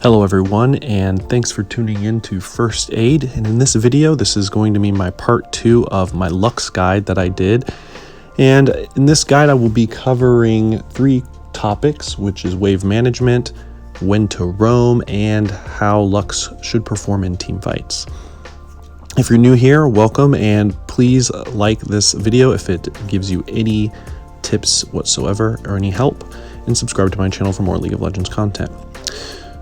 Hello everyone, and thanks for tuning in to First Aid. And in this video, this is going to be my part 2 of my Lux guide that I did. And in this guide, I will be covering 3 topics, which is wave management, when to roam, and how Lux should perform in team fights. If you're new here, welcome, and please like this video if it gives you any tips whatsoever or any help, and subscribe to my channel for more League of Legends content.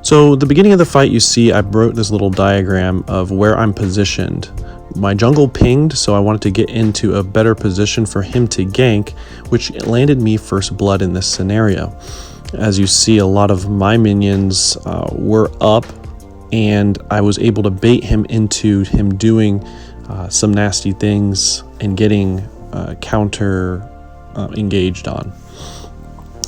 So the beginning of the fight, you see I wrote this little diagram of where I'm positioned. My jungle pinged, so I wanted to get into a better position for him to gank, which landed me first blood in this scenario. As you see, a lot of my minions were up, and I was able to bait him into him doing some nasty things and getting counter engaged on.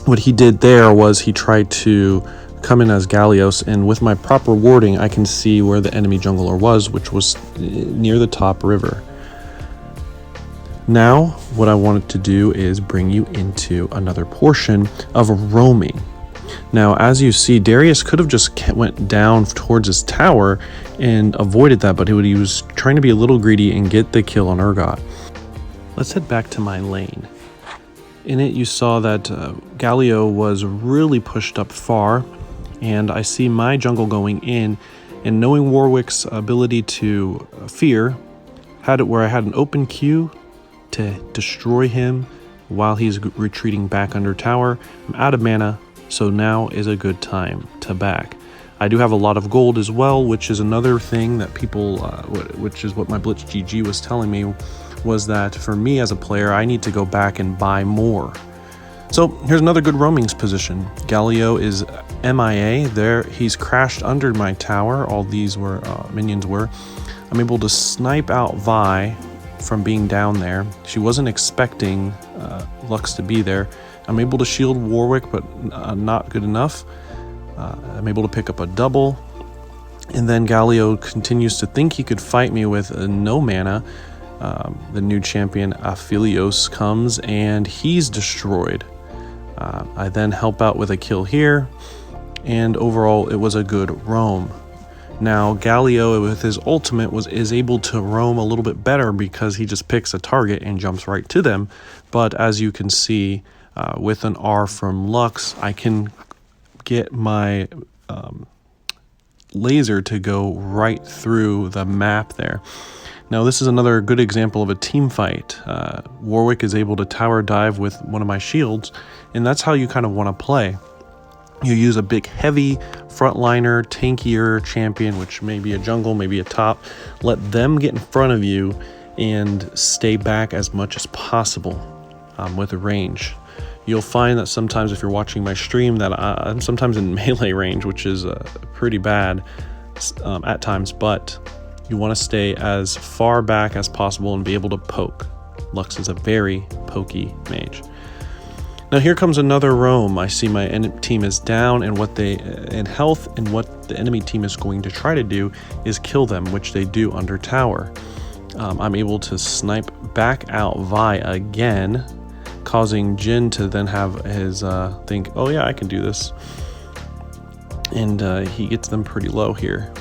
What he did there was he tried to come in as Gallios, and with my proper warding I can see where the enemy jungler was, which was near the top river. Now what I wanted to do is bring you into another portion of roaming. Now as you see, Darius could have just went down towards his tower and avoided that, but he was trying to be a little greedy and get the kill on Urgot. Let's head back to my lane. In it you saw that Galio was really pushed up far, and I see my jungle going in, and knowing Warwick's ability to fear, had it where I had an open queue to destroy him while he's retreating back under tower. I'm out of mana, so now is a good time to back. I do have a lot of gold as well, which is another thing that people, which is what my Blitz GG was telling me, was that for me as a player, I need to go back and buy more. So here's another good roaming position. Galio is MIA there. He's crashed under my tower. All these were minions were. I'm able to snipe out Vi from being down there. She wasn't expecting Lux to be there. I'm able to shield Warwick, but not good enough. I'm able to pick up a double. And then Galio continues to think he could fight me with no mana. The new champion Aphelios comes and he's destroyed. I then help out with a kill here, and overall it was a good roam. Now Galio with his ultimate is able to roam a little bit better because he just picks a target and jumps right to them. But as you can see, with an R from Lux, I can get my laser to go right through the map there. Now this is another good example of a team fight. Warwick is able to tower dive with one of my shields, and that's how you kind of want to play. You use a big heavy frontliner, tankier champion, which may be a jungle, maybe a top. Let them get in front of you and stay back as much as possible with a range. You'll find that sometimes if you're watching my stream that I'm sometimes in melee range, which is pretty bad at times, but you want to stay as far back as possible and be able to poke. Lux is a very pokey mage. Now here comes another roam. I see my team is down, and what they in health, and what the enemy team is going to try to do is kill them, which they do under tower. I'm able to snipe back out Vi again, causing Jin to then have his think, oh yeah, I can do this. And he gets them pretty low here.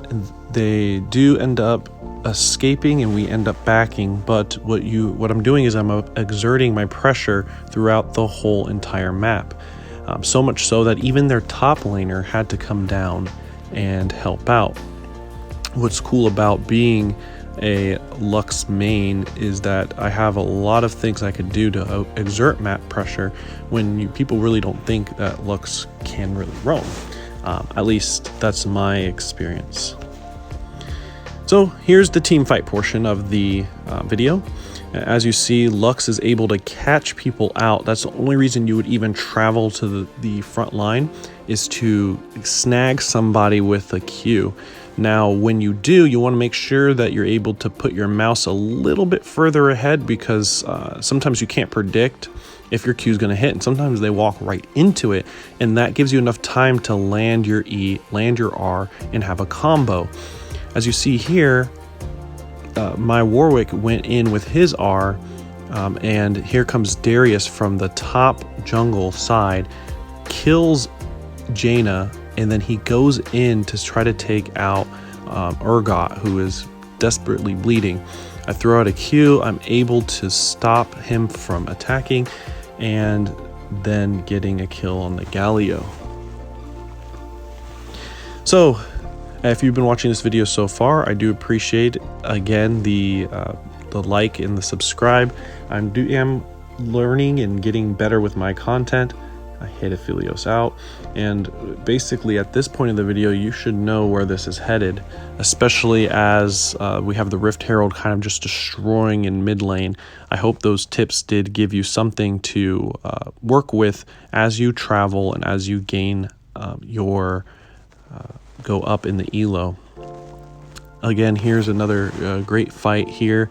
And they do end up escaping, and we end up backing, but what I'm doing is I'm exerting my pressure throughout the whole entire map. So much so that even their top laner had to come down and help out. What's cool about being a Lux main is that I have a lot of things I could do to exert map pressure when people really don't think that Lux can really roam. At least that's my experience. So here's the team fight portion of the video. As you see, Lux is able to catch people out. That's the only reason you would even travel to the front line, is to snag somebody with a Q. Now when you do, you want to make sure that you're able to put your mouse a little bit further ahead, because sometimes you can't predict if your Q is going to hit, and sometimes they walk right into it, and that gives you enough time to land your E, land your R, and have a combo. As you see here, my Warwick went in with his R, and here comes Darius from the top jungle side, kills Jaina, and then he goes in to try to take out Urgot, who is desperately bleeding. I throw out a Q. I'm able to stop him from attacking and then getting a kill on the Galio. So if you've been watching this video so far, I do appreciate, again, the like and the subscribe. I am learning and getting better with my content. I hit Aphelios out, and basically at this point in the video you should know where this is headed, especially as we have the Rift Herald kind of just destroying in mid lane. I hope those tips did give you something to work with as you travel and as you gain your go up in the elo. Again, here's another great fight here.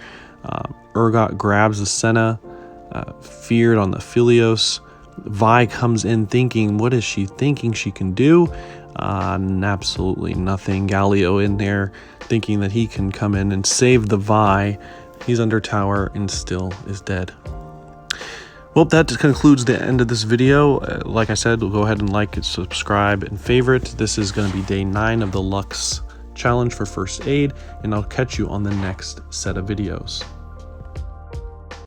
Urgot grabs the Senna, feared on the Aphelios. Vi comes in thinking, what is she thinking she can do? Absolutely nothing. Galio in there thinking that he can come in and save the Vi. He's under tower and still is dead. Well, that concludes the end of this video. Like I said, we'll go ahead and like and subscribe and favorite. This is going to be day 9 of the Lux challenge for first aid, and I'll catch you on the next set of videos.